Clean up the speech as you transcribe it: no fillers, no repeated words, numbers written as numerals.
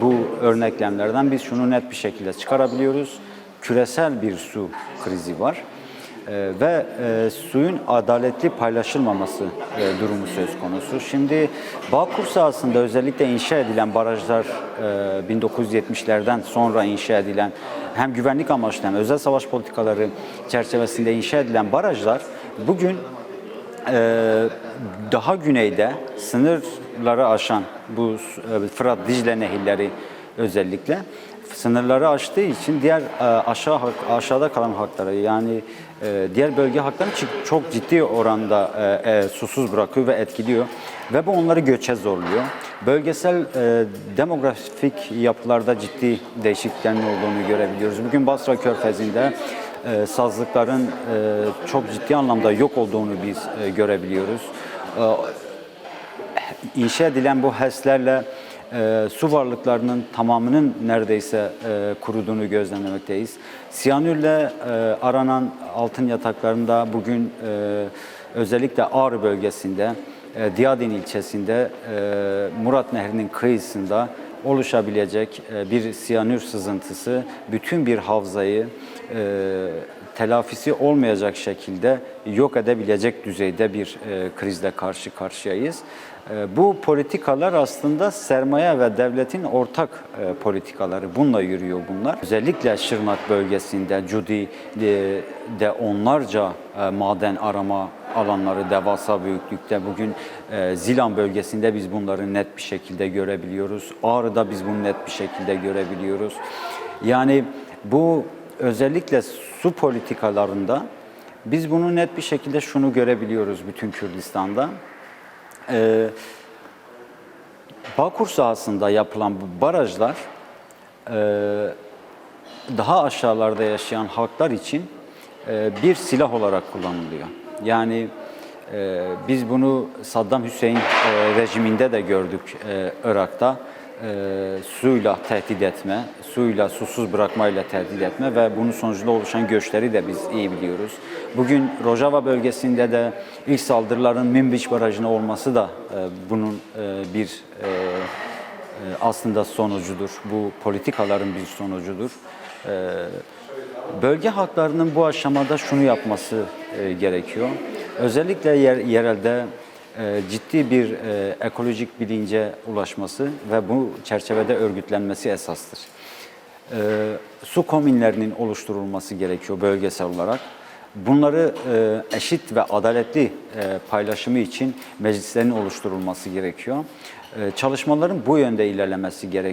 bu örneklemlerden biz şunu net bir şekilde çıkarabiliyoruz. Küresel bir su krizi var. Ve suyun adaletli paylaşılmaması durumu söz konusu. Şimdi Bağkur sahasında özellikle inşa edilen barajlar 1970'lerden sonra inşa edilen hem güvenlik amaçlı hem özel savaş politikaları çerçevesinde inşa edilen barajlar bugün daha güneyde sınırları aşan bu Fırat-Dicle nehirleri özellikle sınırları aştığı için diğer aşağıda kalan hakları yani diğer bölge haklarını çok ciddi oranda susuz bırakıyor ve etkiliyor ve bu onları göçe zorluyor. Bölgesel demografik yapılarda ciddi değişikliklerin olduğunu görebiliyoruz. Bugün Basra Körfezi'nde sazlıkların çok ciddi anlamda yok olduğunu biz görebiliyoruz. İnşa edilen bu HES'lerle su varlıklarının tamamının neredeyse kuruduğunu gözlemlemekteyiz. Siyanürle aranan altın yataklarında bugün özellikle Ağrı bölgesinde, Diyadin ilçesinde Murat Nehri'nin kıyısında oluşabilecek bir siyanür sızıntısı bütün bir havzayı telafisi olmayacak şekilde yok edebilecek düzeyde bir krizle karşı karşıyayız. Bu politikalar aslında sermaye ve devletin ortak politikaları. Bununla yürüyor bunlar. Özellikle Şırnak bölgesinde, Cudi'de onlarca maden arama alanları devasa büyüklükte. Bugün Zilan bölgesinde biz bunları net bir şekilde görebiliyoruz. Ağrı'da biz bunu net bir şekilde görebiliyoruz. Yani bu özellikle su politikalarında biz bunu net bir şekilde şunu görebiliyoruz bütün Kürdistan'da. Bağkur sahasında yapılan bu barajlar daha aşağılarda yaşayan halklar için bir silah olarak kullanılıyor. Yani biz bunu Saddam Hüseyin rejiminde de gördük Irak'ta. Suyla tehdit etme, suyla susuz bırakmayla tehdit etme ve bunun sonucunda oluşan göçleri de biz iyi biliyoruz. Bugün Rojava bölgesinde de ilk saldırıların Minbiç Barajı'na olması da bunun bir aslında sonucudur. Bu politikaların bir sonucudur. Bölge halklarının bu aşamada şunu yapması gerekiyor. Özellikle yerelde ciddi bir ekolojik bilince ulaşması ve bu çerçevede örgütlenmesi esastır. Su komünlerinin oluşturulması gerekiyor bölgesel olarak. Bunları eşit ve adaletli paylaşımı için meclislerin oluşturulması gerekiyor. Çalışmaların bu yönde ilerlemesi gerekiyor.